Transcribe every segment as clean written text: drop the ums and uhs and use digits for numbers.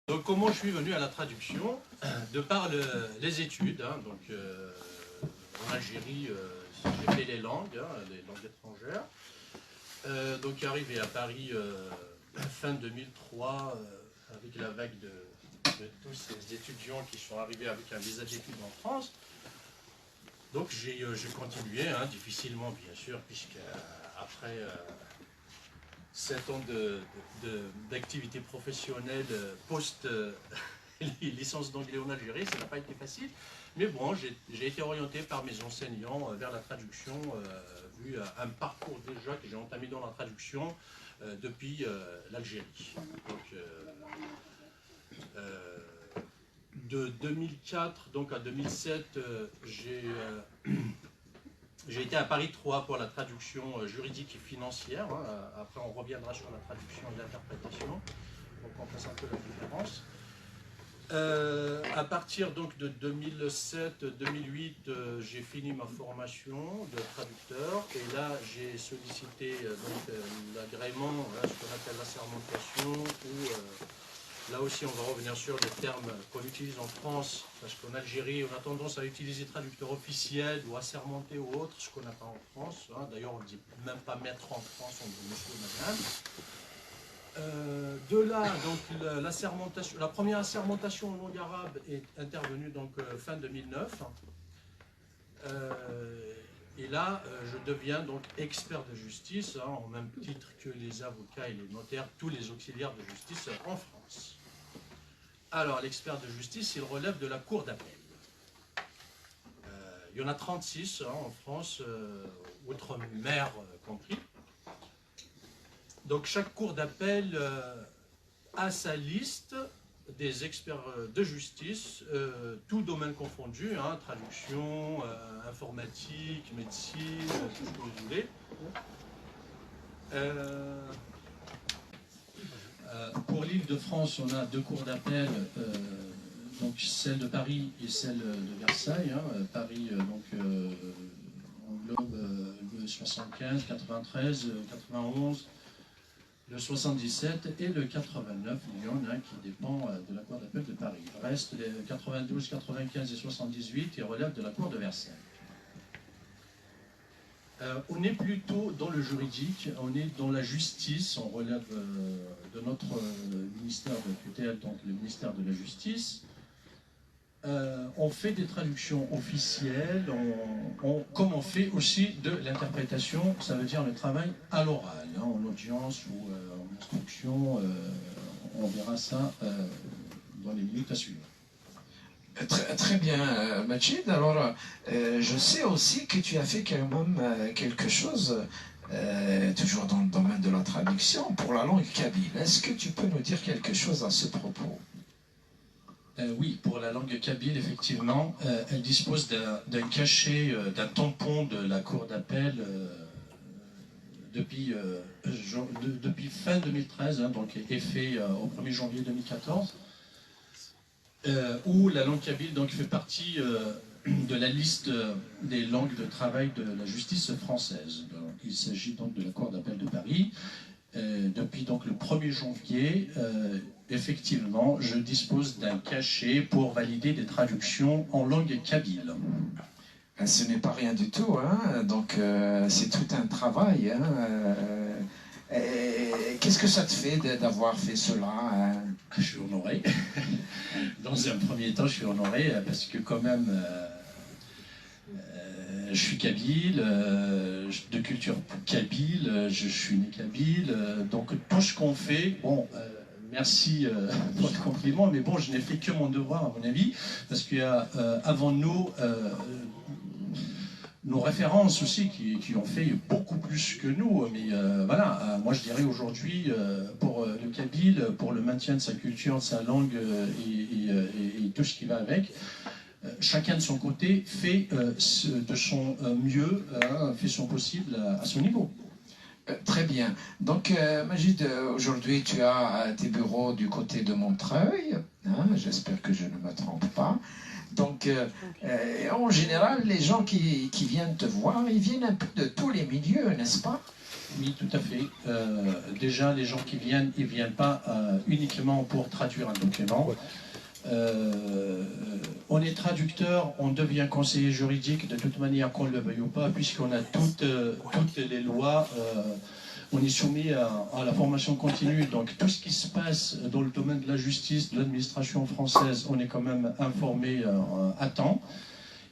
Donc comment je suis venu à la traduction? De par les études, hein, donc en Algérie, j'ai fait les langues étrangères. Donc arrivé à Paris fin 2003 avec la vague de tous ces étudiants qui sont arrivés avec un visa d'études en France. Donc j'ai continué, hein, difficilement bien sûr, puisque après 7 ans d'activité professionnelle post-licence d'anglais en Algérie, ça n'a pas été facile. Mais bon, j'ai été orienté par mes enseignants vers la traduction, vu un parcours déjà que j'ai entamé dans la traduction depuis l'Algérie. Donc, de 2004 donc à 2007, j'ai été à Paris 3 pour la traduction juridique et financière. Hein. Après, on reviendra sur la traduction et l'interprétation, pour qu'on fasse un peu la différence. À partir donc de 2007-2008, j'ai fini ma formation de traducteur et là j'ai sollicité l'agrément, ce qu'on appelle l'assermentation, où là aussi on va revenir sur les termes qu'on utilise en France, parce qu'en Algérie on a tendance à utiliser traducteur officiel ou assermenté ou autre, ce qu'on n'a pas en France. Hein. D'ailleurs on ne dit même pas maître en France, on dit monsieur ou madame. De là, donc, la première assermentation en langue arabe est intervenue donc, fin 2009. Et là, je deviens donc expert de justice, hein, au même titre que les avocats et les notaires, tous les auxiliaires de justice en France. Alors, l'expert de justice, il relève de la cour d'appel. Il y en a 36 hein, en France, outre-mer compris. Donc chaque cour d'appel a sa liste des experts de justice, tout domaine confondu, hein, traduction, informatique, médecine, tout ce que vous voulez. Pour l'Île-de-France, on a deux cours d'appel, donc celle de Paris et celle de Versailles. Hein. Paris englobe le 75, 93, 91. Le 77 et le 89, il y en a qui dépend de la Cour d'appel de Paris. Le reste, les 92, 95 et 78, ils relèvent de la Cour de Versailles. On est plutôt dans le juridique, on est dans la justice, on relève de notre ministère de tutelle, donc le ministère de la Justice. On fait des traductions officielles, comme on fait aussi de l'interprétation, ça veut dire le travail à l'oral, hein, en audience ou en instruction, on verra ça dans les minutes à suivre. Très bien, Majid. Alors, je sais aussi que tu as fait quand même quelque chose, toujours dans le domaine de la traduction, pour la langue kabyle. Est-ce que tu peux nous dire quelque chose à ce propos ? Oui, pour la langue kabyle, effectivement, elle dispose d'un cachet, d'un tampon de la cour d'appel depuis fin 2013, hein, donc est fait au 1er janvier 2014, où la langue kabyle donc, fait partie de la liste des langues de travail de la justice française. Donc, il s'agit donc de la cour d'appel de Paris. Depuis donc le 1er janvier, effectivement, je dispose d'un cachet pour valider des traductions en langue kabyle. Ce n'est pas rien du tout, hein. Donc c'est tout un travail. Hein. Qu'est-ce que ça te fait d'avoir fait cela, hein? Je suis honoré. Dans un premier temps, je suis honoré parce que quand même... je suis kabyle, de culture kabyle, je suis né kabyle, donc tout ce qu'on fait, bon, merci pour le compliment, mais bon, je n'ai fait que mon devoir à mon avis, parce qu'il y a avant nous nos références aussi qui ont fait beaucoup plus que nous, mais voilà, moi je dirais aujourd'hui pour le kabyle, pour le maintien de sa culture, de sa langue et tout ce qui va avec, chacun de son côté fait de son mieux, fait son possible à son niveau. Très bien. Donc, Majid, aujourd'hui, tu as tes bureaux du côté de Montreuil. Hein, j'espère que je ne me trompe pas. Donc, en général, les gens qui viennent te voir, ils viennent un peu de tous les milieux, n'est-ce pas? Oui, tout à fait. Déjà, les gens qui viennent, ils ne viennent pas uniquement pour traduire un document. On est traducteur, on devient conseiller juridique de toute manière qu'on le veuille ou pas, puisqu'on a toutes les lois, on est soumis à la formation continue. Donc tout ce qui se passe dans le domaine de la justice, de l'administration française, on est quand même informé à temps.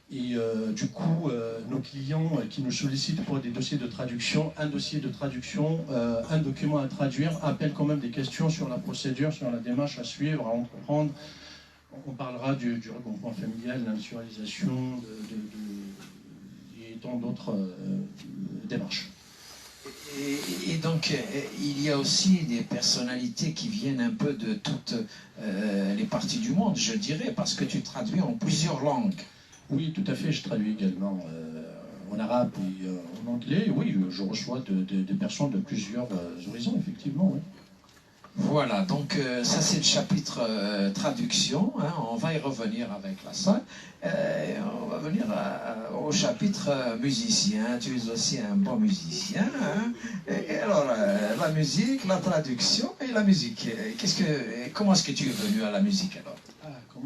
Et du coup, nos clients qui nous sollicitent pour des dossiers de traduction, un dossier de traduction, un document à traduire, appellent quand même des questions sur la procédure, sur la démarche à suivre, à entreprendre. On parlera du regroupement familial, de la naturalisation et tant d'autres démarches. Et donc, il y a aussi des personnalités qui viennent un peu de toutes les parties du monde, je dirais, parce que tu traduis en plusieurs langues. Oui, tout à fait, je traduis également en arabe et en anglais. Oui, je reçois des personnes de plusieurs horizons, effectivement, oui. Voilà, donc ça c'est le chapitre traduction, hein, on va y revenir avec la salle. On va venir au chapitre musicien, tu es aussi un bon musicien. Hein, et alors, la musique, la traduction et la musique. Comment est-ce que tu es venu à la musique alors?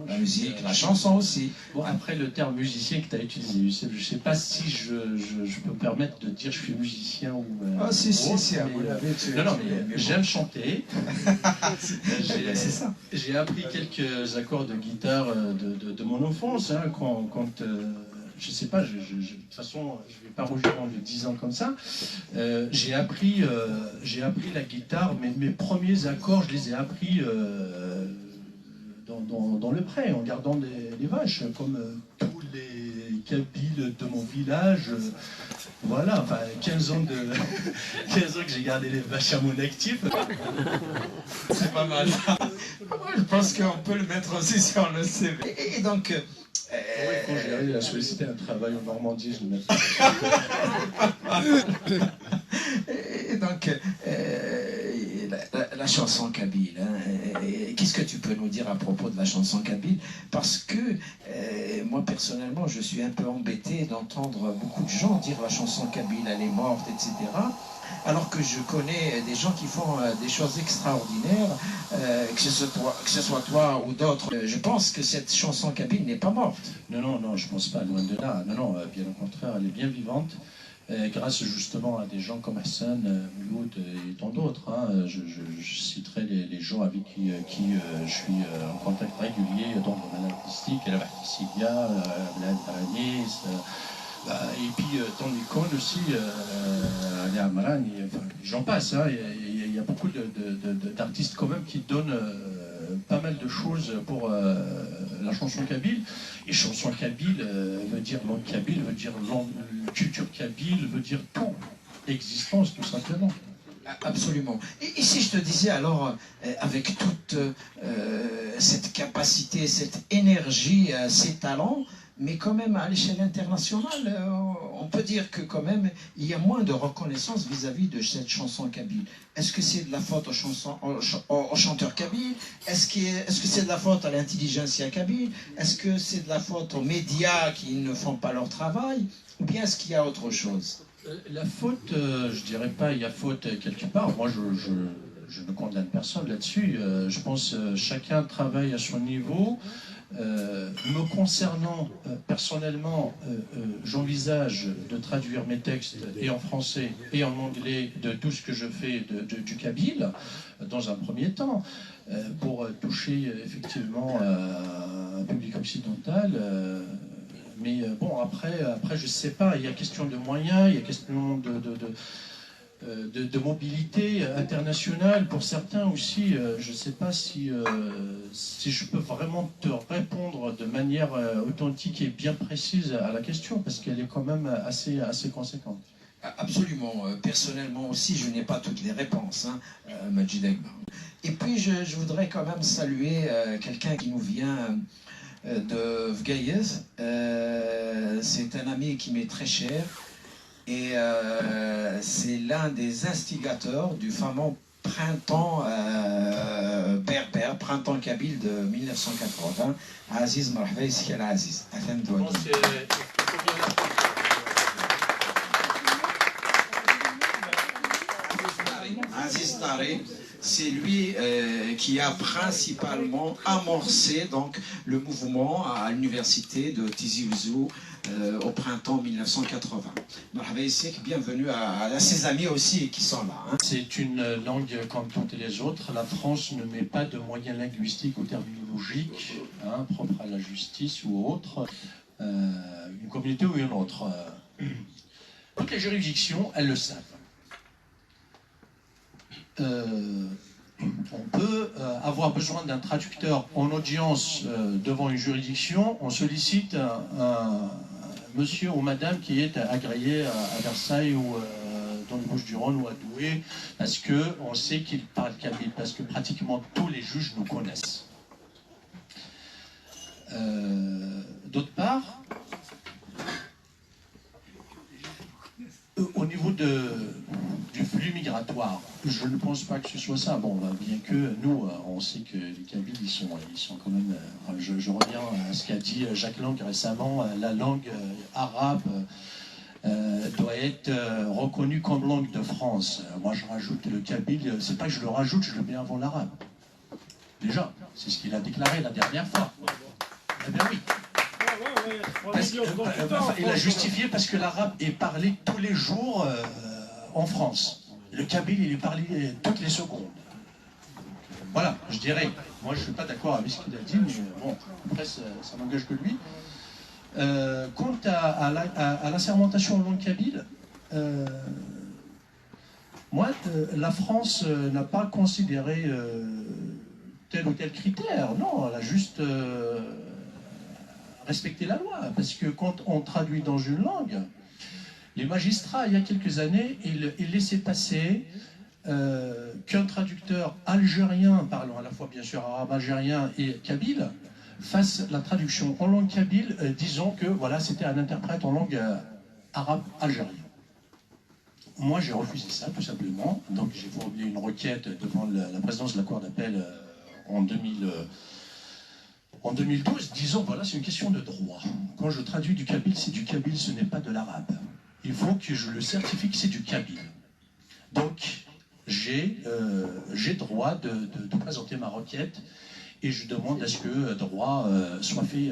La musique, la chanson aussi. Bon, après le terme musicien que tu as utilisé, je ne sais pas si je peux me permettre de dire je suis musicien ou... Ah si, à mon avis, non, mais j'aime chanter. C'est ça. J'ai appris quelques accords de guitare de mon enfance, hein, quand je sais pas, de toute façon, je ne vais pas rougir en le disant comme ça. J'ai appris la guitare, mais mes premiers accords, je les ai appris... dans le pré, en gardant les vaches, comme tous les Kabyles de mon village. Voilà, enfin 15 ans que j'ai gardé les vaches à mon actif. C'est pas mal. Je pense qu'on peut le mettre aussi sur le CV. Et donc... quand j'ai arrivé à solliciter un travail en Normandie, je le mets. Et donc... la chanson kabyle, hein, qu'est-ce que tu peux nous dire à propos de la chanson kabyle? Parce que moi personnellement je suis un peu embêté d'entendre beaucoup de gens dire la chanson kabyle elle est morte, etc. Alors que je connais des gens qui font des choses extraordinaires, que ce soit toi ou d'autres. Je pense que cette chanson kabyle n'est pas morte. Non, je pense pas, loin de là. Non, bien au contraire, elle est bien vivante. Grâce justement à des gens comme Hassan, Mouloud et tant d'autres. Hein. Je citerai les gens avec qui je suis en contact régulier dans le domaine artistique, la Bahtissilia, Blad Aranis, et puis Tandy Khan aussi, Ali Amran, j'en passe. Hein. Il y a beaucoup d'artistes quand même qui donnent pas mal de choses pour la chanson kabyle. Et chanson kabyle veut dire langue kabyle, veut dire culture kabyle, veut dire tout, existence tout simplement. Absolument. Et si je te disais alors, avec toute cette capacité, cette énergie, ces talents, mais quand même à l'échelle internationale, on peut dire que quand même il y a moins de reconnaissance vis-à-vis de cette chanson kabyle. Est-ce que c'est de la faute aux chanteurs kabyles? Est-ce que c'est de la faute à l'intelligentsia kabyle? Est-ce que c'est de la faute aux médias qui ne font pas leur travail? Ou bien est-ce qu'il y a autre chose? La faute, je dirais pas, il y a faute quelque part. Moi, je ne condamne personne là-dessus. Je pense que chacun travaille à son niveau. Me concernant personnellement, j'envisage de traduire mes textes et en français et en anglais de tout ce que je fais du kabyle dans un premier temps pour toucher effectivement un public occidental. Mais bon, après, je ne sais pas, il y a question de moyens, il y a question de mobilité internationale pour certains aussi. Je ne sais pas si je peux vraiment te répondre de manière authentique et bien précise à la question, parce qu'elle est quand même assez conséquente. Absolument. Personnellement aussi, je n'ai pas toutes les réponses, hein, Majid Akbar. Et puis, je voudrais quand même saluer quelqu'un qui nous vient de Vgaïez. C'est un ami qui m'est très cher. Et c'est l'un des instigateurs du fameux printemps berbère, printemps kabyle de 1980. Aziz Marhaba Iskal Aziz. Daré, c'est lui qui a principalement amorcé donc, le mouvement à l'université de Tizi Ouzou au printemps 1980. Bienvenue à ses amis aussi qui sont là. Hein. C'est une langue comme toutes les autres. La France ne met pas de moyens linguistiques ou terminologiques propres à la justice ou autre, une communauté ou une autre. Toutes les juridictions, elles le savent. On peut avoir besoin d'un traducteur en audience devant une juridiction. On sollicite un monsieur ou madame qui est agréé à Versailles ou dans les Bouches-du-Rhône ou à Douai, parce qu'on sait qu'il parle kabyle, parce que pratiquement tous les juges nous connaissent. D'autre part, au niveau du flux migratoire, je ne pense pas que ce soit ça. Bon, bien que nous, on sait que les Kabyles, ils sont quand même... je reviens à ce qu'a dit Jacques Lang récemment, la langue arabe doit être reconnue comme langue de France. Moi, je rajoute le kabyle, c'est pas que je le rajoute, je le mets avant l'arabe. Déjà, c'est ce qu'il a déclaré la dernière fois. Eh bien oui. Il a justifié parce que l'arabe est parlé tous les jours en France. Le kabyle, il est parlé toutes les secondes. Voilà, je dirais. Moi, je ne suis pas d'accord avec ce qu'il a dit, mais bon, après, ça n'engage que lui. Quant à l'assermentation en langue kabyle, moi, la France n'a pas considéré tel ou tel critère. Non, elle a juste respecté la loi. Parce que quand on traduit dans une langue, les magistrats, il y a quelques années, ils laissaient passer qu'un traducteur algérien, parlant à la fois bien sûr arabe algérien et kabyle, fasse la traduction en langue kabyle, disons que voilà, c'était un interprète en langue arabe algérienne. Moi, j'ai refusé ça, tout simplement. Donc, j'ai formulé une requête devant la présidence de la Cour d'appel en 2012, disant, voilà, c'est une question de droit. Quand je traduis du kabyle, c'est du kabyle, ce n'est pas de l'arabe. Il faut que je le certifie que c'est du kabyle. Donc, j'ai droit de présenter ma requête et je demande à ce que droit soit fait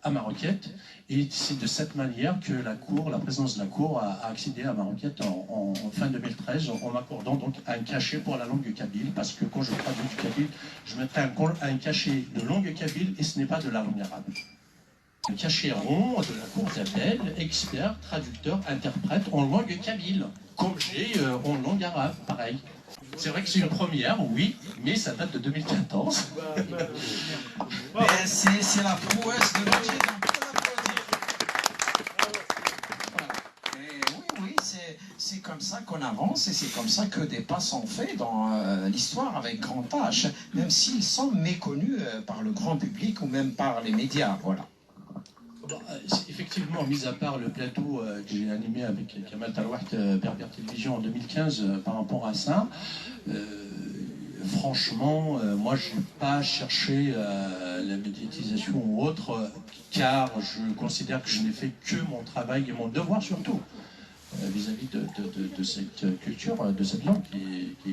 à ma requête. Et c'est de cette manière que la présidence de la Cour a accédé à ma requête en fin 2013 en m'accordant donc un cachet pour la langue kabyle, parce que quand je traduis du kabyle, je mettrai un cachet de langue kabyle et ce n'est pas de la langue arabe. Le cachet rond de la Cour d'appel, expert, traducteur, interprète en langue kabyle, comme j'ai en langue arabe, pareil. C'est vrai que c'est une première, oui, mais ça date de 2014. C'est la prouesse de métier, donc on peut l'applaudir. Oui, c'est comme ça qu'on avance et c'est comme ça que des pas sont faits dans l'histoire avec grand H, même s'ils sont méconnus par le grand public ou même par les médias, voilà. Effectivement, mis à part le plateau que j'ai animé avec Kamal Talouaht, Berbère Télévision en 2015 par rapport à ça, franchement, moi je n'ai pas cherché la médiatisation ou autre, car je considère que je n'ai fait que mon travail et mon devoir surtout vis-à-vis de cette culture, de cette langue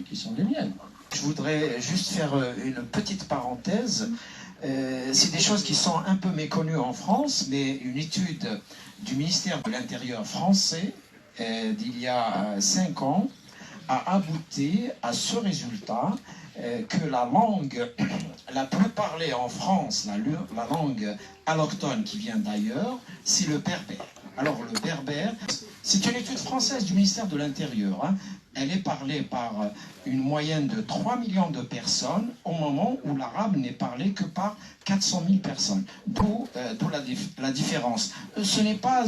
qui sont les miennes. Je voudrais juste faire une petite parenthèse. C'est des choses qui sont un peu méconnues en France, mais une étude du ministère de l'Intérieur français d'il y a 5 ans a abouti à ce résultat que la langue la plus parlée en France, la langue allochtone qui vient d'ailleurs, c'est le berbère. Alors le berbère, c'est une étude française du ministère de l'Intérieur, hein. Elle est parlée par une moyenne de 3 millions de personnes au moment où l'arabe n'est parlé que par 400 000 personnes. D'où la différence. Ce n'est pas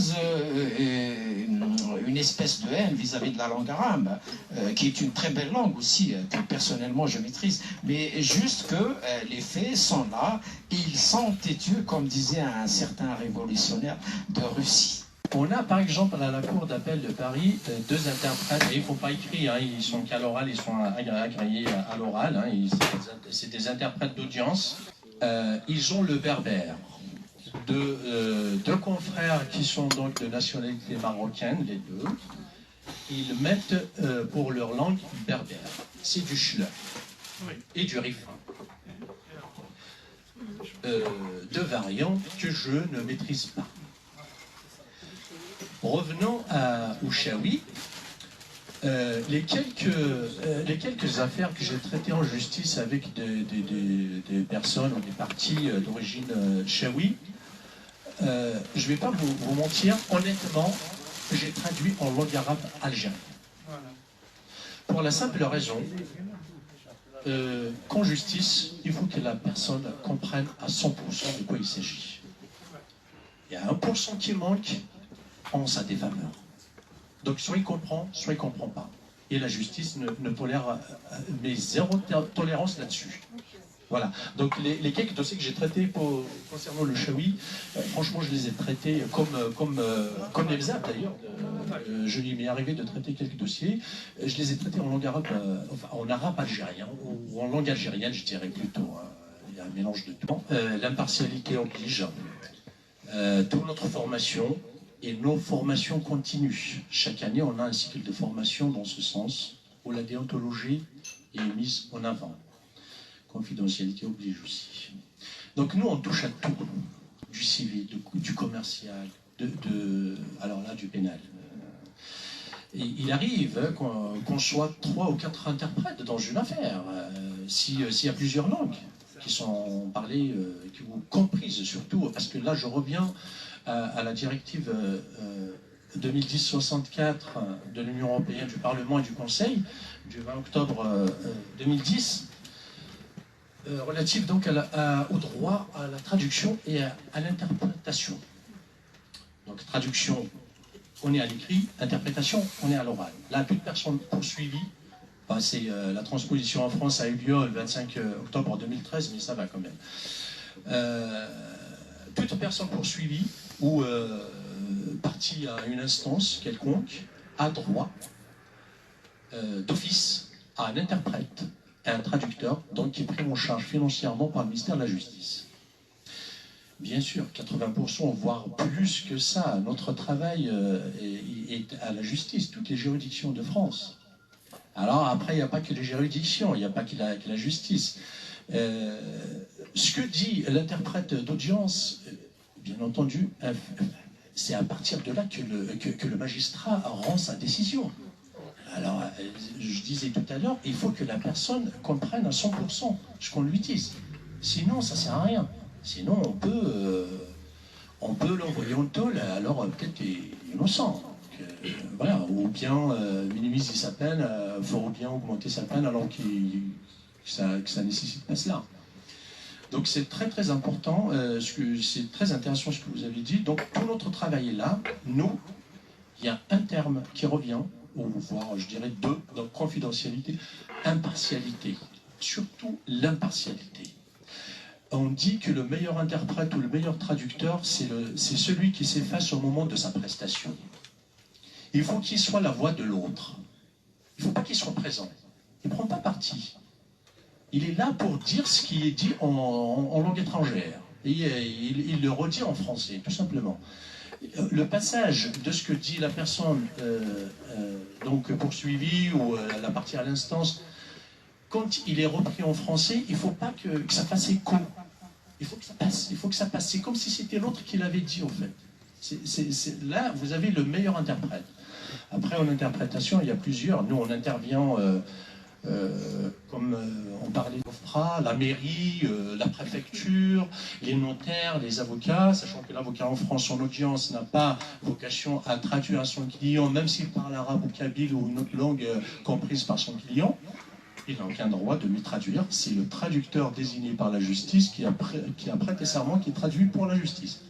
une espèce de haine vis-à-vis de la langue arabe, qui est une très belle langue aussi, que personnellement je maîtrise, mais juste que les faits sont là et ils sont têtus, comme disait un certain révolutionnaire de Russie. On a par exemple à la Cour d'appel de Paris 2 interprètes, et il ne faut pas écrire, hein, ils sont qu'à l'oral, ils sont agréés à l'oral, hein, c'est des interprètes d'audience. Ils ont le berbère. 2 confrères qui sont donc de nationalité marocaine, les 2, ils mettent pour leur langue berbère. c'est du schleu et du rifin. Deux variantes que je ne maîtrise pas. Revenons au chaoui. Les quelques affaires que j'ai traitées en justice avec des personnes ou des parties d'origine chaoui, je ne vais pas vous mentir, honnêtement, j'ai traduit en langue arabe algérienne. Pour la simple raison qu'en justice, il faut que la personne comprenne à 100% de quoi il s'agit. Il y a 1% qui manque en sa défaveur. Donc soit il comprend, soit il ne comprend pas. Et la justice ne tolère mais zéro tolérance là-dessus. Voilà. Donc les quelques dossiers que j'ai traités concernant le chaoui, franchement je les ai traités comme les BZAP d'ailleurs. Je m'est arrivé de traiter quelques dossiers. Je les ai traités en langue arabe, en arabe algérien, ou en langue algérienne je dirais plutôt. Il y a un mélange de tout. L'impartialité oblige. Toute notre formation et nos formations continuent. Chaque année, on a un cycle de formation dans ce sens, où la déontologie est mise en avant. Confidentialité oblige aussi. Donc nous, on touche à tout, du civil, du commercial, alors là, du pénal. Et il arrive qu'on soit 3 ou 4 interprètes dans une affaire, s'il y a plusieurs langues qui sont parlées, qui vous comprises surtout, parce que là, je reviens à la directive 2010-64 de l'Union européenne, du Parlement et du Conseil, du 20 octobre 2010, relative donc au droit à la traduction et à l'interprétation. Donc traduction, on est à l'écrit, interprétation, on est à l'oral. Là, toute personne poursuivie, la transposition en France a eu lieu le 25 octobre 2013, mais ça va quand même. Toute personne poursuivie ou partie à une instance quelconque a droit d'office à un interprète et un traducteur, donc qui est pris en charge financièrement par le ministère de la Justice. Bien sûr, 80%, voire plus que ça, notre travail est à la justice, toutes les juridictions de France. Alors après, il n'y a pas que les juridictions, il n'y a pas que la justice. Ce que dit l'interprète d'audience, bien entendu, c'est à partir de là que le magistrat rend sa décision. Alors, je disais tout à l'heure, il faut que la personne comprenne à 100% ce qu'on lui dise. Sinon, ça ne sert à rien. Sinon, on peut l'envoyer en tôle, alors peut-être qu'il est innocent. Voilà, ou bien minimiser sa peine, il faut bien augmenter sa peine alors que ça ne nécessite pas cela. Donc c'est très très important, c'est très intéressant ce que vous avez dit. Donc tout notre travail est là. Nous, il y a un terme qui revient, ou voire je dirais deux, donc confidentialité, impartialité. Surtout l'impartialité. On dit que le meilleur interprète ou le meilleur traducteur, c'est celui qui s'efface au moment de sa prestation. Il faut qu'il soit la voix de l'autre. Il ne faut pas qu'il soit présent. Il ne prend pas parti. Il est là pour dire ce qui est dit en langue étrangère. Et il le redit en français, tout simplement. Le passage de ce que dit la personne donc poursuivie ou la partie à l'instance, quand il est repris en français, il ne faut pas que ça fasse écho. Il faut que ça passe. Il faut que ça passe. C'est comme si c'était l'autre qui l'avait dit, en fait. Là, vous avez le meilleur interprète. Après, en interprétation, il y a plusieurs. Nous, on intervient, comme on parlait d'OFPRA, la mairie, la préfecture, les notaires, les avocats, sachant que l'avocat en France, en audience, n'a pas vocation à traduire à son client, même s'il parle arabe ou kabyle ou une autre langue comprise par son client. Il n'a aucun droit de lui traduire. C'est le traducteur désigné par la justice qui a prêté serment, qui traduit pour la justice.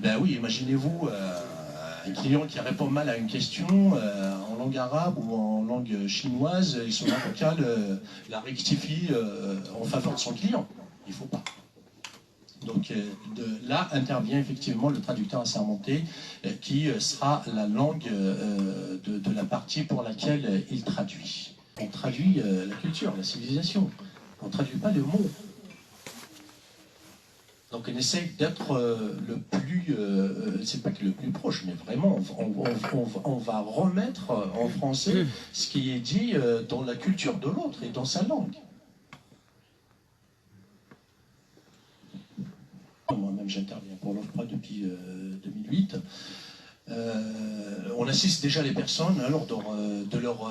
Ben oui, imaginez-vous un client qui répond mal à une question en langue arabe ou en langue chinoise, et son avocat la rectifie en faveur de son client. Il ne faut pas. Donc là intervient effectivement le traducteur assermenté qui sera la langue de la partie pour laquelle il traduit. On traduit la culture, la civilisation. On ne traduit pas le mot. Donc on essaye d'être le plus, c'est pas que le plus proche, mais vraiment, on va remettre en français ce qui est dit dans la culture de l'autre et dans sa langue. Moi-même, j'interviens pour l'OFPRA depuis 2008. On assiste déjà les personnes lors de leur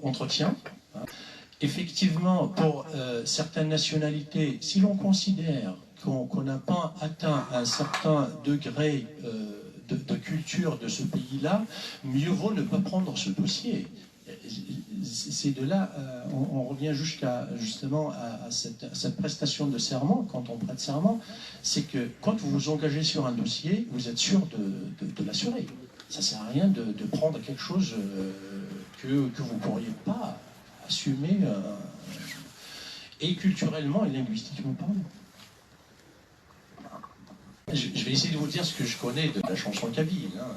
entretien. Hein. Effectivement, pour certaines nationalités, si l'on considère qu'on n'a pas atteint un certain degré de culture de ce pays-là, mieux vaut ne pas prendre ce dossier. C'est de là, on revient justement à cette prestation de serment, quand on prête serment, c'est que quand vous vous engagez sur un dossier, vous êtes sûr de l'assurer. Ça ne sert à rien de prendre quelque chose que vous ne pourriez pas assumer, et culturellement et linguistiquement parlant. Je vais essayer de vous dire ce que je connais de la chanson kabyle. Hein.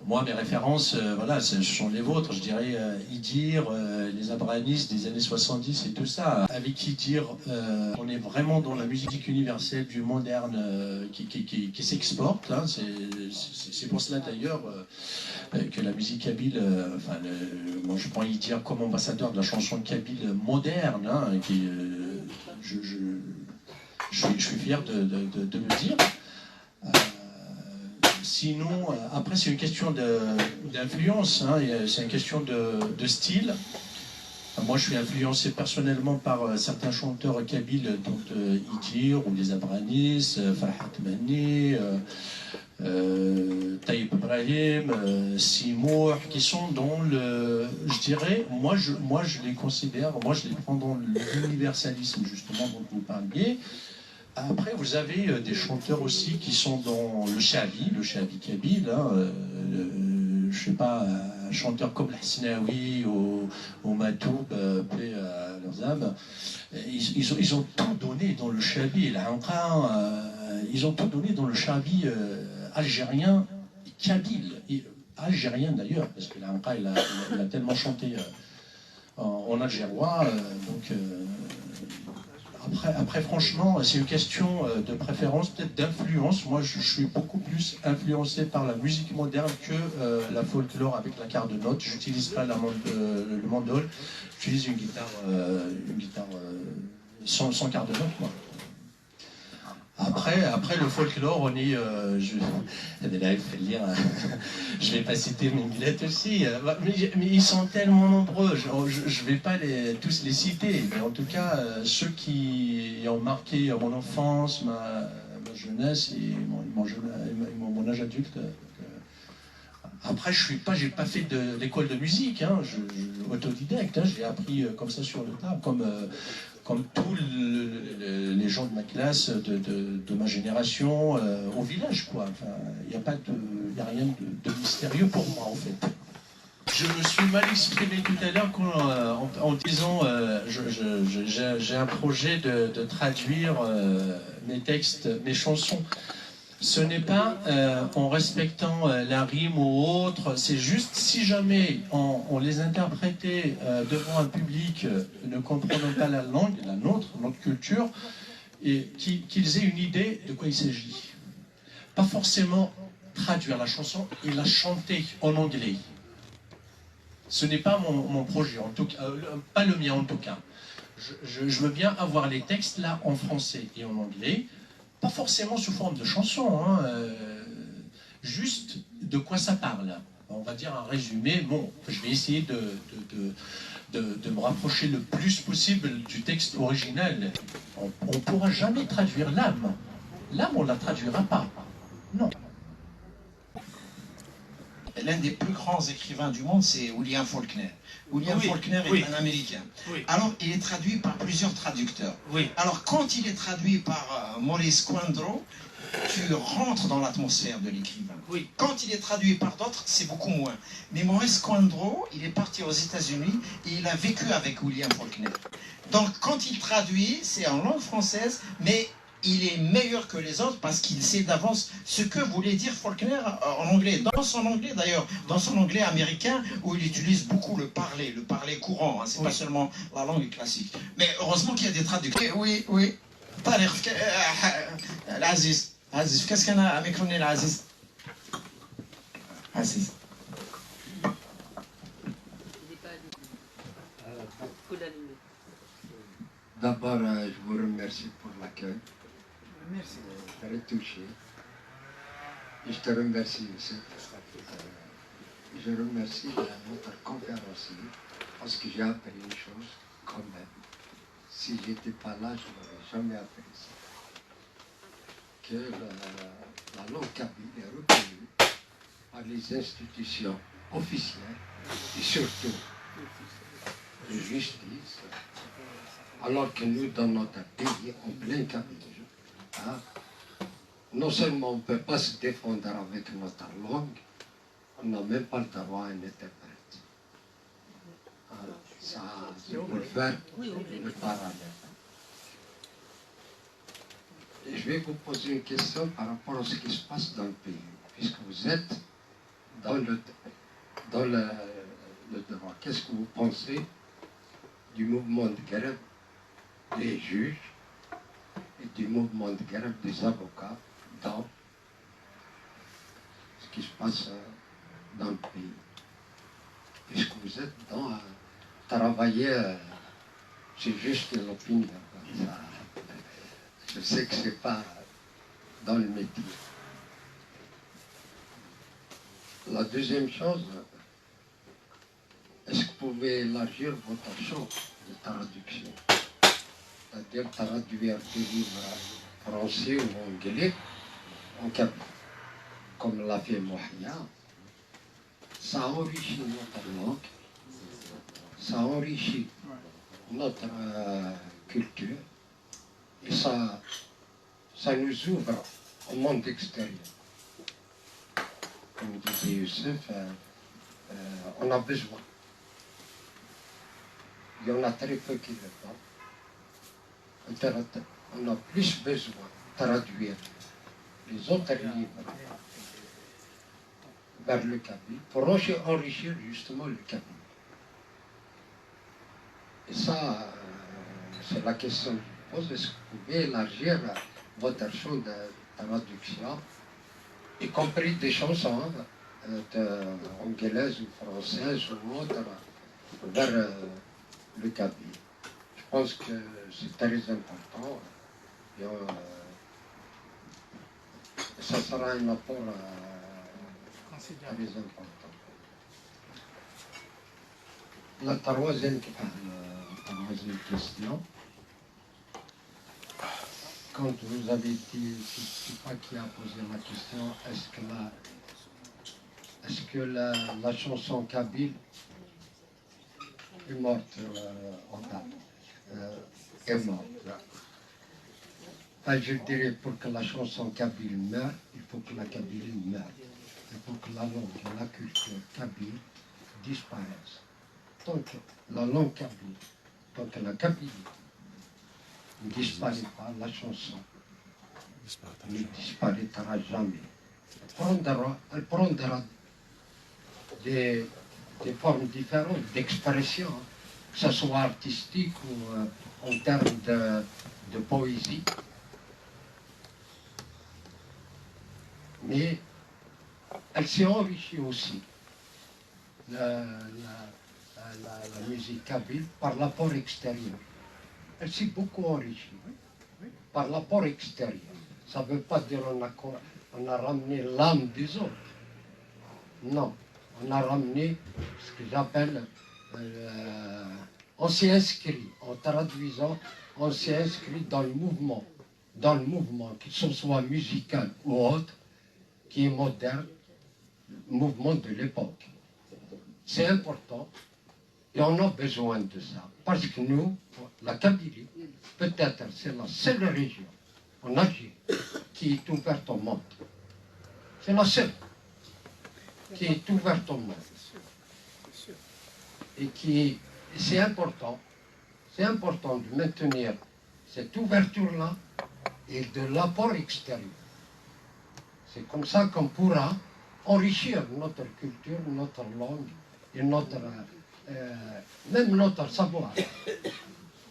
Moi, mes références, voilà, ce sont les vôtres, je dirais Idir, les Abrahamis des années 70 et tout ça. Avec Idir, on est vraiment dans la musique universelle du moderne qui s'exporte. Hein. C'est pour cela d'ailleurs que la musique kabyle, moi je prends Idir comme ambassadeur de la chanson kabyle moderne, hein, je suis fier de le dire. Sinon, après, c'est une question d'influence, hein, c'est une question de style. Moi, je suis influencé personnellement par certains chanteurs kabyles, dont Idir ou les Abranis, Farhat Mani, Taïb Ibrahim, Simour, qui sont dans le... Je dirais, moi je les considère, moi je les prends dans l'universalisme, justement, dont vous parliez. Après, vous avez des chanteurs aussi qui sont dans le shabi kabyle, hein, je sais pas, un chanteur comme l'Hasnaoui ou Matoub, paix à leurs âmes, ils ont tout donné dans le shabi, ils ont tout donné dans le shabi algérien, kabyle, algérien d'ailleurs, parce que l'Anqa, il a tellement chanté en algérois, donc... Après, franchement, c'est une question de préférence, peut-être d'influence. Moi, je suis beaucoup plus influencé par la musique moderne que la folklore avec la quart de note. J'utilise pas le mandol, j'utilise une guitare sans quart de note, moi. Après le folklore, on est... je vais pas citer Minglet aussi, mais ils sont tellement nombreux, je vais pas tous les citer, mais en tout cas, ceux qui ont marqué mon enfance, ma jeunesse et mon âge adulte. Après, j'ai pas fait d'école de musique, hein, autodidacte, hein, j'ai appris comme ça sur le tas, comme tous les gens de ma classe, de ma génération, au village, quoi. Enfin, il n'y a rien de mystérieux pour moi, en fait. Je me suis mal exprimé tout à l'heure en disant j'ai un projet de traduire mes textes, mes chansons. Ce n'est pas en respectant la rime ou autre, c'est juste si jamais on les interprétait devant un public ne comprenant pas la langue, notre culture, et qu'ils aient une idée de quoi il s'agit. Pas forcément traduire la chanson et la chanter en anglais. Ce n'est pas mon projet, en tout cas, pas le mien en tout cas. Je veux bien avoir les textes là en français et en anglais, pas forcément sous forme de chanson, hein, juste de quoi ça parle. On va dire un résumé. Bon, je vais essayer de me rapprocher le plus possible du texte original. On ne pourra jamais traduire l'âme. L'âme, on ne la traduira pas. Non. L'un des plus grands écrivains du monde, c'est William Faulkner. William Faulkner est un Américain. Oui. Alors, il est traduit par plusieurs traducteurs. Oui. Alors, quand il est traduit par Maurice Quandro, tu rentres dans l'atmosphère de l'écrivain. Oui. Quand il est traduit par d'autres, c'est beaucoup moins. Mais Maurice Quandro, il est parti aux États-Unis et il a vécu avec William Faulkner. Donc, quand il traduit, c'est en langue française, mais il est meilleur que les autres parce qu'il sait d'avance ce que voulait dire Faulkner en anglais. Dans son anglais d'ailleurs, dans son anglais américain, où il utilise beaucoup le parler courant, hein, c'est pas seulement la langue classique. Mais heureusement qu'il y a des traducteurs. Oui. العزيز عزيز كاس كان ميكروني العزيز عزيز. D'abord, je vous remercie pour l'accueil. Merci. Très touché. Et je te remercie aussi. Je remercie notre conférencier parce que j'ai appris une chose quand même. Si je n'étais pas là, je n'aurais jamais appris ça. Que la langue kabyle est reconnue par les institutions officielles et surtout de justice, alors que nous, dans notre pays, en plein kabyle, hein, non seulement on ne peut pas se défendre avec notre langue, on n'a même pas le droit à un interprète. Ça, c'est pour faire le parallèle. Et je vais vous poser une question par rapport à ce qui se passe dans le pays, puisque vous êtes dans le droit. Qu'est-ce que vous pensez du mouvement de grève des juges et du mouvement de grève des avocats dans ce qui se passe dans le pays? Puisque vous êtes dans travailler, c'est juste l'opinion. Je sais que ce n'est pas dans le métier. La deuxième chose, est-ce que vous pouvez élargir votre champ de traduction? C'est-à-dire traduire des livres français ou anglais en kabyle, comme l'a fait Mohia. Ça enrichit notre langue, ça enrichit notre culture et ça nous ouvre au monde extérieur. Comme disait Youssef, on a besoin. Il y en a très peu qui le font. On a plus besoin de traduire les autres livres vers le kabyle pour enrichir justement le kabyle. Et ça, c'est la question que je pose. Est-ce que vous pouvez élargir votre champ de traduction, y compris des chansons anglaises ou françaises ou autres, vers le kabyle? Je pense que c'est très important. Et, ça sera un apport très important. La troisième question. Quand vous avez dit, je ne sais pas qui a posé la question, est-ce que la chanson kabyle est morte en date, est morte? Enfin, je dirais, pour que la chanson kabyle meure, il faut que la Kabylie meure. Il faut que la langue et la culture kabyle disparaissent. Tant que la langue kabyle, tant que la Kabylie ne disparaît pas, la chanson ne disparaîtra jamais. Elle prendra des formes différentes d'expression, que ce soit artistique ou en termes de poésie. Mais elle s'est enrichie aussi, la musique kabyle, par l'apport extérieur. Elle s'est beaucoup enrichie par l'apport extérieur. Ça ne veut pas dire qu'on a ramené l'âme des autres. Non, on a ramené ce que j'appelle, on s'est inscrit, en traduisant, on s'est inscrit dans le mouvement, que ce soit musical ou autre, qui est moderne, le mouvement de l'époque. C'est important et on a besoin de ça. Parce que nous, la Kabylie, peut-être c'est la seule région en Algérie qui est ouverte au monde. C'est la seule qui est ouverte au monde. Et c'est important de maintenir cette ouverture-là et de l'apport extérieur. C'est comme ça qu'on pourra enrichir notre culture, notre langue et même notre savoir.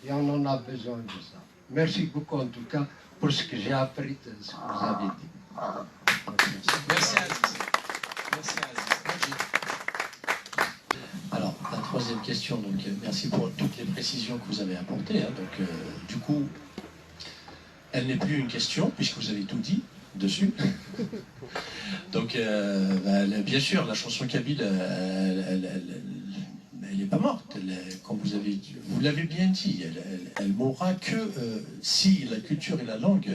Et on en a besoin de ça. Merci beaucoup en tout cas pour ce que j'ai appris de ce que vous avez dit. Merci Aziz. Merci Aziz. Alors, la troisième question, donc merci pour toutes les précisions que vous avez apportées. Hein, donc, du coup, elle n'est plus une question, puisque vous avez tout dit dessus. Donc, bien sûr, la chanson kabyle, elle n'est pas morte. Comme vous l'avez bien dit, elle mourra que si la culture et la langue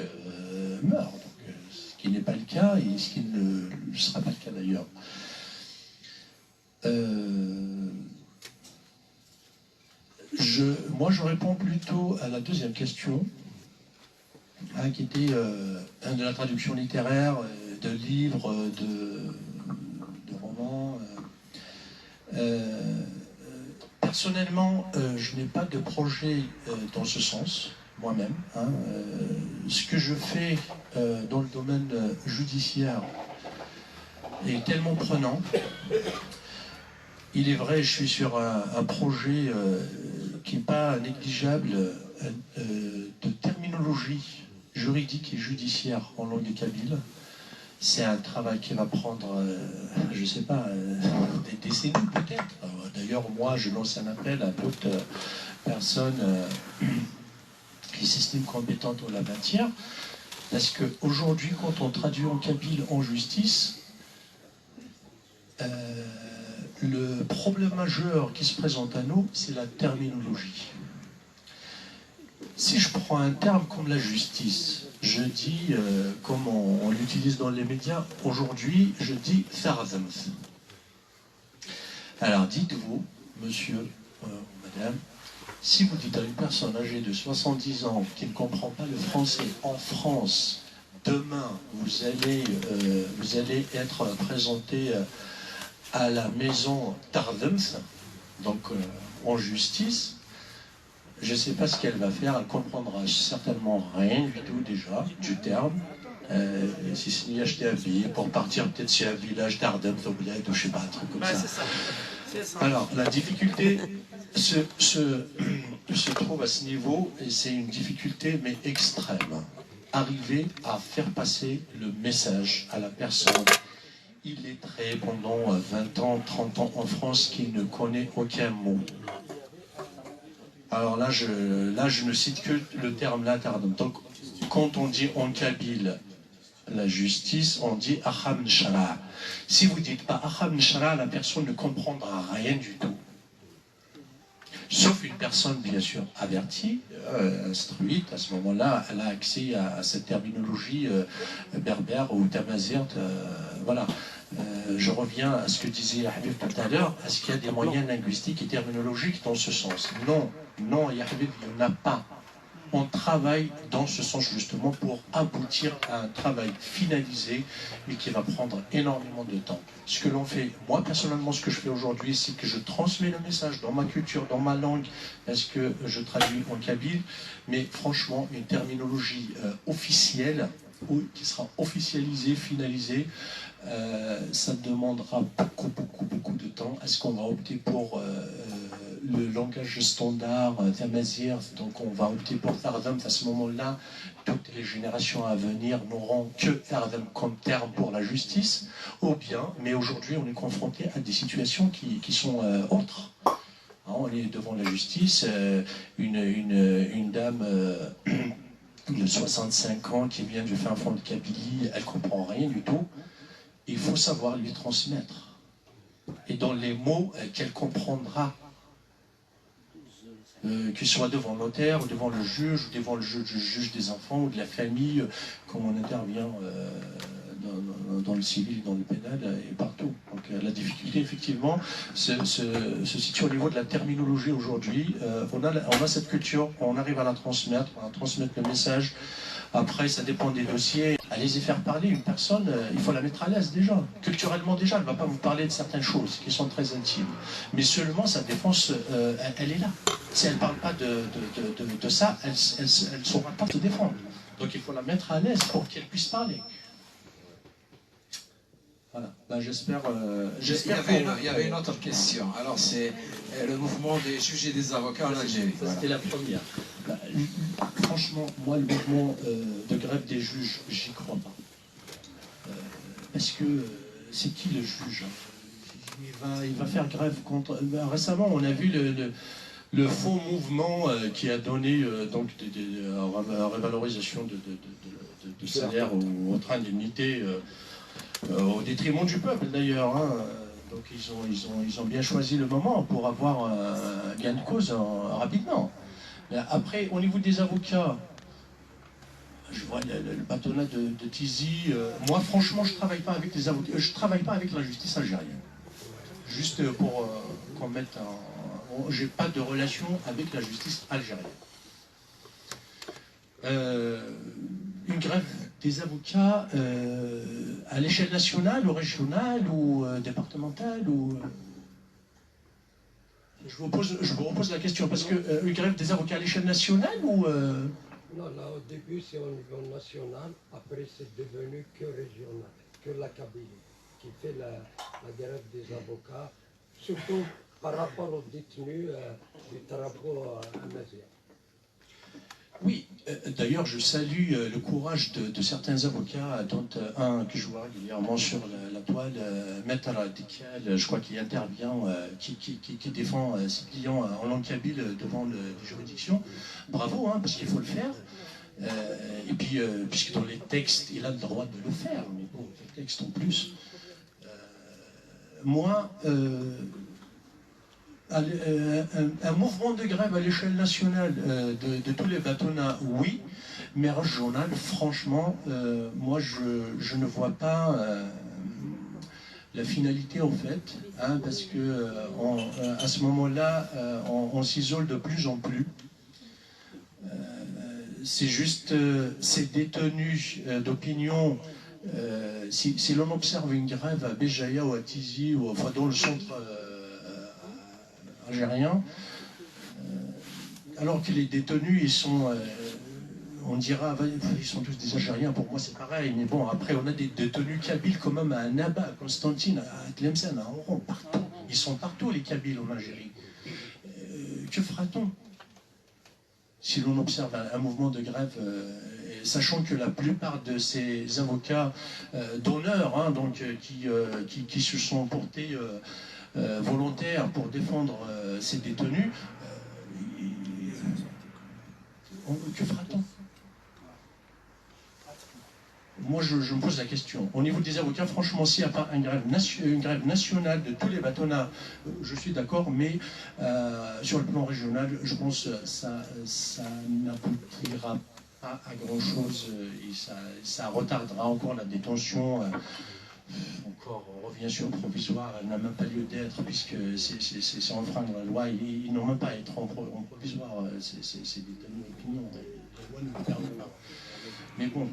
meurent. Donc, ce qui n'est pas le cas, et ce qui ne sera pas le cas d'ailleurs. Moi, je réponds plutôt à la deuxième question, qui était de la traduction littéraire, de livres, de romans. Personnellement, je n'ai pas de projet dans ce sens, moi-même. Hein. Ce que je fais dans le domaine judiciaire est tellement prenant. Il est vrai, je suis sur un projet qui n'est pas négligeable de terminologie juridique et judiciaire en langue kabyle. C'est un travail qui va prendre, je ne sais pas, des décennies peut-être. D'ailleurs, moi, je lance un appel à toute personne qui s'estime compétente en la matière, parce qu'aujourd'hui, quand on traduit en kabyle en justice, le problème majeur qui se présente à nous, c'est la terminologie. Si je prends un terme comme la justice, je dis, comme on l'utilise dans les médias, aujourd'hui, je dis « Tharzamt ». Alors dites-vous, monsieur ou madame, si vous dites à une personne âgée de 70 ans qui ne comprend pas le français en France, demain, vous allez être présenté à la maison Tardems, donc en justice, je ne sais pas ce qu'elle va faire, elle comprendra certainement rien du tout déjà, du terme. Si ce n'est acheter un billet pour partir peut-être sur un village d'Ardems ou je ne sais pas, un truc comme ça. C'est ça. Alors, la difficulté se trouve à ce niveau, et c'est une difficulté mais extrême. Arriver à faire passer le message à la personne illettrée pendant 20 ans, 30 ans en France qui ne connaît aucun mot. Alors là, je ne cite que le terme latardum. Donc, quand on dit en kabyle la justice, on dit Aham Nshara. Si vous ne dites pas Aham Nshara, la personne ne comprendra rien du tout. Sauf une personne, bien sûr, avertie, instruite, à ce moment-là, elle a accès à cette terminologie berbère ou tamazirt. Voilà. Je reviens à ce que disait Habib tout à l'heure. Est-ce qu'il y a des moyens linguistiques et terminologiques dans ce sens? Non, non, Habib, il n'y en a pas. On travaille dans ce sens justement pour aboutir à un travail finalisé, mais qui va prendre énormément de temps. Ce que l'on fait, moi personnellement, ce que je fais aujourd'hui, c'est que je transmets le message dans ma culture, dans ma langue, parce que je traduis en kabyle, mais franchement, une terminologie officielle, qui sera officialisée, finalisée, ça demandera beaucoup de temps. Est-ce qu'on va opter pour le langage standard Tamazirt, donc on va opter pour Tardam? À ce moment-là, toutes les générations à venir n'auront que Tardam comme terme pour la justice, ou bien, mais aujourd'hui on est confronté à des situations qui sont autres. On est devant la justice, une dame de 65 ans qui vient du fin fond de Kabylie, elle ne comprend rien du tout. Il faut savoir lui transmettre. Et dans les mots qu'elle comprendra, qu'il soit devant le notaire, ou devant le juge, ou devant le juge des enfants, ou de la famille, comme on intervient dans le civil, dans le pénal, et partout. Donc la difficulté, effectivement, se situe au niveau de la terminologie aujourd'hui. On a cette culture, on arrive à la transmettre, le message. Après, ça dépend des dossiers. Allez-y faire parler une personne, il faut la mettre à l'aise déjà. Culturellement déjà, elle ne va pas vous parler de certaines choses qui sont très intimes. Mais seulement sa défense, elle est là. Si elle ne parle pas de ça, elle ne saura pas se défendre. Donc il faut la mettre à l'aise pour qu'elle puisse parler. Voilà, ben, j'espère. Il y avait une autre question. Alors, c'est le mouvement des juges et des avocats en Algérie. C'était la première. Ben, franchement, moi, le mouvement de grève des juges, j'y crois pas. Parce que c'est qui le juge? Il va faire grève contre... récemment, on a vu le faux mouvement qui a donné donc des revalorisation de salaire au train d'indemnité au détriment du peuple d'ailleurs. Hein. Donc ils ont bien choisi le moment pour avoir un gain de cause rapidement. Mais après, au niveau des avocats, je vois le bâtonnat de Tizi. Moi, franchement, je travaille pas avec les avocats. Je travaille pas avec la justice algérienne. Juste pour qu'on mette un... J'ai pas de relation avec la justice algérienne. Une grève des avocats à l'échelle nationale ou régionale ou départementale ou... Je vous repose la question, parce que une grève des avocats à l'échelle nationale ou... Non, là au début c'est au niveau national, après c'est devenu que régional, que la Kabylie qui fait la grève des avocats, surtout par rapport aux détenus du Tarapo à Mazia. Oui, d'ailleurs je salue le courage de certains avocats, dont un que je vois régulièrement sur la toile, Maître Dikel, je crois qu'il intervient, qui défend ses clients en langue kabyle devant les juridictions. Bravo, hein, parce qu'il faut le faire. Et puis, puisque dans les textes, il a le droit de le faire, mais bon, les textes en plus. Moi, un mouvement de grève à l'échelle nationale de tous les bâtonnats, oui, mais régional, franchement, moi je ne vois pas la finalité en fait, hein, parce que à ce moment-là, on s'isole de plus en plus. C'est juste ces détenus d'opinion. Si l'on observe une grève à Béjaïa ou à Tizi, ou enfin dans le centre algérien, alors que les détenus, ils sont, on dira, ils sont tous des Algériens, pour moi c'est pareil, mais bon, après on a des détenus kabyles quand même à Annaba, à Constantine, à Tlemcen, à Oran, partout. Ils sont partout les Kabyles en Algérie. Que fera-t-on si l'on observe un mouvement de grève, sachant que la plupart de ces avocats d'honneur, hein, donc, qui se sont portés volontaires pour défendre ces détenus, que fera-t-on? Moi, je me pose la question. Au niveau des avocats, franchement, s'il n'y a pas une grève nationale de tous les bâtonnats, je suis d'accord, mais sur le plan régional, je pense que ça n'aboutira pas à grand-chose et ça retardera encore la détention. Encore, on revient sur le provisoire, elle n'a même pas lieu d'être, puisque c'est enfreindre la loi. Ils n'ont même pas à être en provisoire, c'est des détenus d'opinion. La loi ne le permet pas. Mais bon,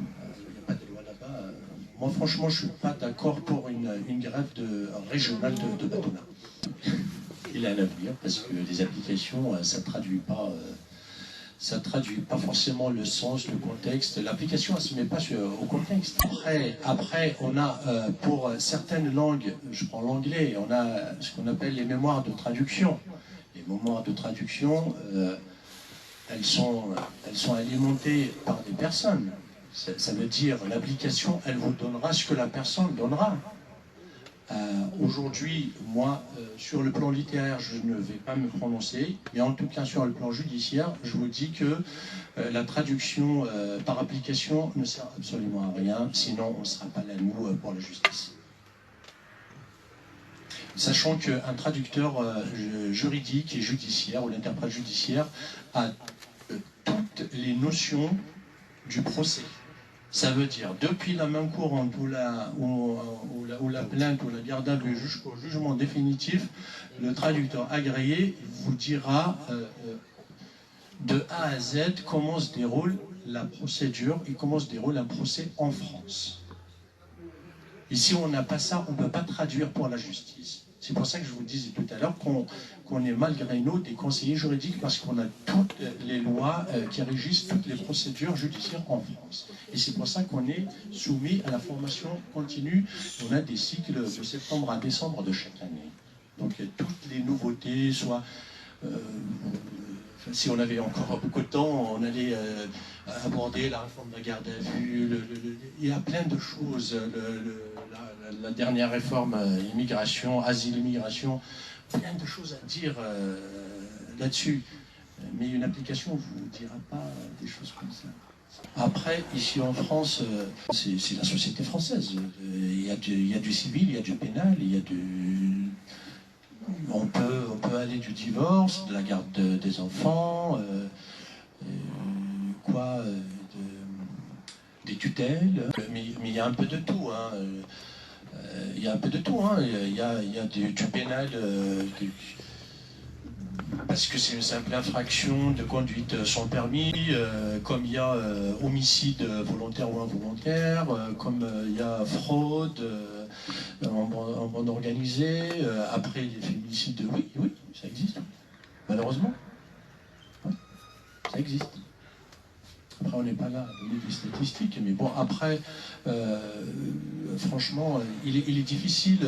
il n'y a pas de loi là-bas. Moi, franchement, je ne suis pas d'accord pour une grève régionale de bâtonnat. Il a un avenir, parce que les applications, ça ne traduit pas forcément le sens, le contexte. L'application, elle ne se met pas au contexte. Après on a, pour certaines langues, je prends l'anglais, on a ce qu'on appelle les mémoires de traduction. Les mémoires de traduction, elles sont alimentées par des personnes. Ça veut dire, l'application, elle vous donnera ce que la personne donnera. Aujourd'hui, moi, sur le plan littéraire, je ne vais pas me prononcer, mais en tout cas sur le plan judiciaire, je vous dis que la traduction par application ne sert absolument à rien, sinon on ne sera pas là, nous, pour la justice. Sachant qu'un traducteur juridique et judiciaire, ou l'interprète judiciaire, a toutes les notions du procès. Ça veut dire, depuis la main courante ou la plainte ou la garde à vue jusqu'au jugement définitif, le traducteur agréé vous dira de A à Z comment se déroule la procédure et comment se déroule un procès en France. Et si on n'a pas ça, on ne peut pas traduire pour la justice. C'est pour ça que je vous disais tout à l'heure qu'on est malgré nous des conseillers juridiques parce qu'on a toutes les lois qui régissent toutes les procédures judiciaires en France. Et c'est pour ça qu'on est soumis à la formation continue. On a des cycles de septembre à décembre de chaque année. Donc toutes les nouveautés, soit si on avait encore beaucoup de temps, on allait aborder la réforme de la garde à vue. Il y a plein de choses. La dernière réforme, immigration, asile, immigration, plein de choses à dire là-dessus. Mais une application ne vous dira pas des choses comme ça. Après, ici en France, c'est la société française. Il y a du civil, il y a du pénal, il y a du... On peut aller du divorce, de la garde des enfants, des tutelles, mais il y a un peu de tout. Hein. Il y a un peu de tout. Hein. Il y a du pénal, parce que c'est une simple infraction de conduite sans permis, comme il y a homicide volontaire ou involontaire, comme il y a fraude en bande organisée, après les féminicides, oui, ça existe, malheureusement. Ouais, ça existe. Après, on n'est pas là à donner des statistiques, mais bon, après, franchement, il est difficile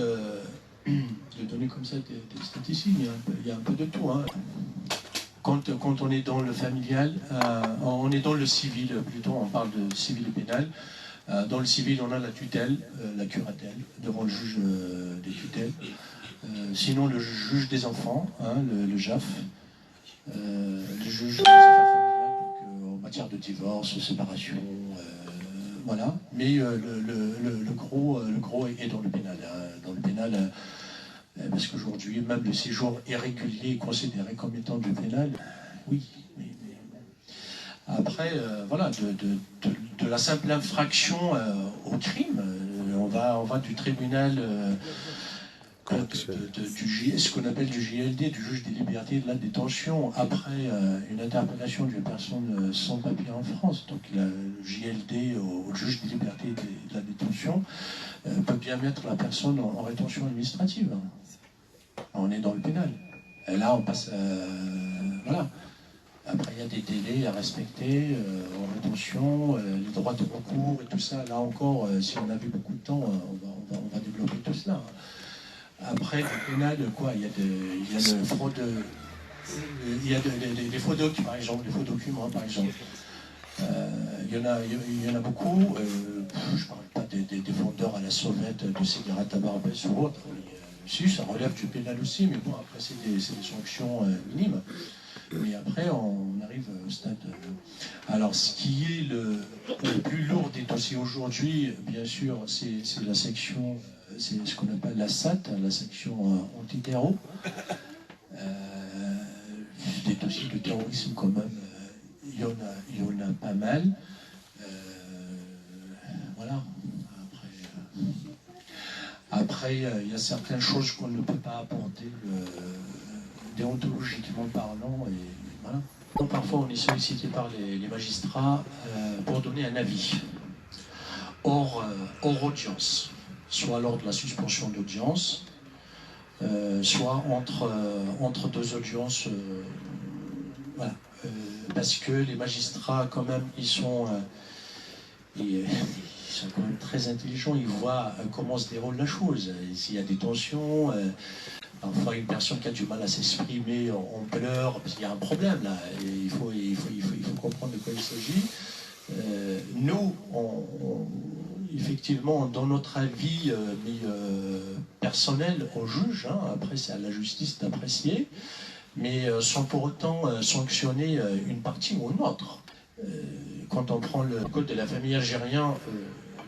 de donner comme ça des statistiques. Il y a un peu de tout. Hein. Quand on est dans le familial, on est dans le civil, plutôt, on parle de civil et pénal. Dans le civil, on a la tutelle, la curatelle, devant le juge des tutelles. Sinon, le juge des enfants, hein, le JAF, le juge des affaires familiales, donc, en matière de divorce, séparation, voilà. Mais le gros est dans le pénal. Hein. Dans le pénal, parce qu'aujourd'hui, même le séjour irrégulier est considéré comme étant du pénal. Oui, mais après, voilà, de la simple infraction au crime, on va du tribunal, ce qu'on appelle du JLD, du juge des libertés et de la détention, après une interpellation d'une personne sans papier en France. Donc le JLD au juge des libertés et de la détention peut bien mettre la personne en rétention administrative. On est dans le pénal. Et là, on passe... voilà. Après, il y a des délais à respecter, en rétention, les droits de recours et tout ça. Là encore, si on avait beaucoup de temps, on va développer tout cela. Après, le pénal, quoi, il y a le fraude... Il y a des faux documents, par exemple, par exemple. Il y en a beaucoup. Je ne parle pas des vendeurs à la sauvette de cigarettes à Barbès ou autre. Si, ça relève du pénal aussi, mais bon, après, c'est des sanctions minimes. Mais après, on arrive au stade... Alors, ce qui est le plus lourd des dossiers aujourd'hui, bien sûr, c'est la section, c'est ce qu'on appelle la SAT, la section antiterror. Des dossiers de terrorisme, quand même, il y en a pas mal. Voilà. Après, il y a certaines choses qu'on ne peut pas apporter déontologiquement parlant. Et voilà. Donc, parfois, on est sollicité par les magistrats pour donner un avis hors audience, soit lors de la suspension d'audience, soit entre deux audiences. Voilà. Parce que les magistrats, quand même, ils sont quand même très intelligents, ils voient comment se déroule la chose. S'il y a des tensions, parfois une personne qui a du mal à s'exprimer, on pleure, parce qu'il y a un problème là, et il faut comprendre de quoi il s'agit. Nous, effectivement, dans notre avis personnel, on juge, hein, après c'est à la justice d'apprécier, mais sans pour autant sanctionner une partie ou une autre. Quand on prend le code de la famille algérien,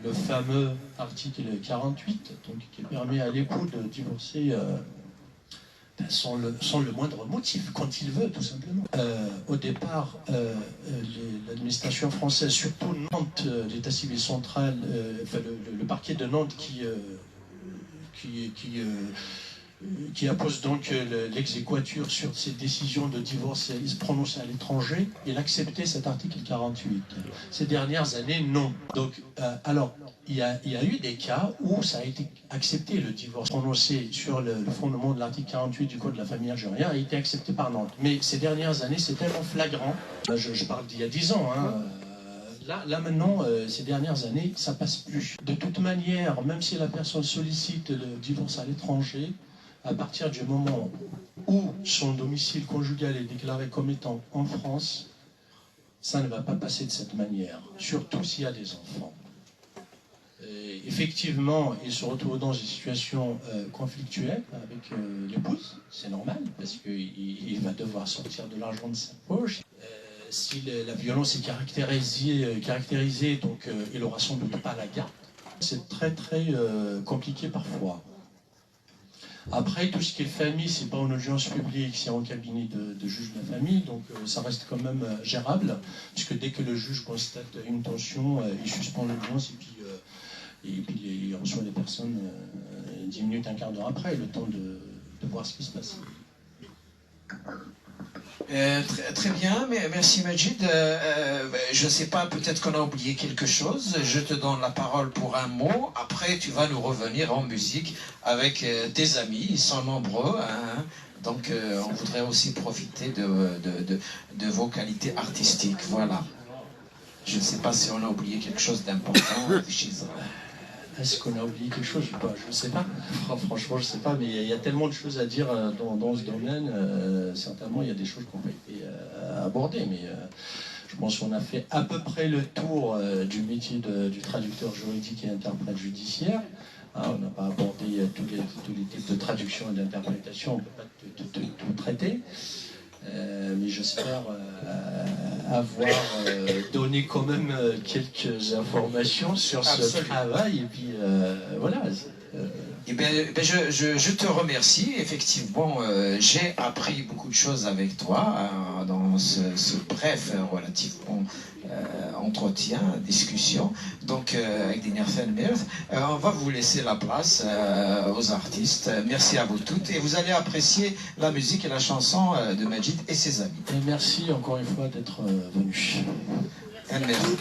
le fameux article 48, donc, qui permet à l'époux de divorcer sans le moindre motif, quand il veut, tout simplement. Au départ, l'administration française, surtout Nantes, l'état civil central, enfin, le parquet de Nantes qui impose donc l'exéquatur sur ses décisions de divorce prononcées à l'étranger, il acceptait cet article 48. Ces dernières années, non. Donc, alors, il y a eu des cas où ça a été accepté, le divorce prononcé sur le fondement de l'article 48 du Code de la famille algérien a été accepté par Nantes. Mais ces dernières années, c'est tellement flagrant. Là, je parle d'il y a 10 ans, hein. Là maintenant, ces dernières années, ça passe plus. De toute manière, même si la personne sollicite le divorce à l'étranger, à partir du moment où son domicile conjugal est déclaré comme étant en France, ça ne va pas passer de cette manière, surtout s'il y a des enfants. Et effectivement, il se retrouve dans une situation conflictuelle avec l'épouse, c'est normal, parce qu'il va devoir sortir de l'argent de sa poche. Si la violence est caractérisée, donc il aura sans doute pas la garde. C'est très très compliqué parfois. Après, tout ce qui est famille, c'est pas en audience publique, c'est en cabinet de juge de la famille, donc ça reste quand même gérable, puisque dès que le juge constate une tension, il suspend l'audience et puis il reçoit les personnes 10 minutes, un quart d'heure après, le temps de voir ce qui se passe. Très bien, merci Majid. Je ne sais pas, peut-être qu'on a oublié quelque chose. Je te donne la parole pour un mot. Après, tu vas nous revenir en musique avec tes amis. Ils sont nombreux. Hein. Donc, on voudrait aussi profiter de vos qualités artistiques. Voilà. Je ne sais pas si on a oublié quelque chose d'important. Est-ce qu'on a oublié quelque chose? Je ne sais pas. Franchement, je ne sais pas, mais il y a tellement de choses à dire dans ce domaine. Certainement, il y a des choses qui n'ont pas été abordées, mais je pense qu'on a fait à peu près le tour du métier du traducteur juridique et interprète judiciaire. On n'a pas abordé tous les types de traduction et d'interprétation, on ne peut pas tout traiter. Mais j'espère avoir donné quand même quelques informations sur ce travail. Et puis voilà. Eh bien, je te remercie. Effectivement, j'ai appris beaucoup de choses avec toi dans ce bref, relativement entretien, discussion. Donc, avec Diner Fenmirth, on va vous laisser la place aux artistes. Merci à vous toutes. Et vous allez apprécier la musique et la chanson de Majid et ses amis. Et merci encore une fois d'être venus. Merci.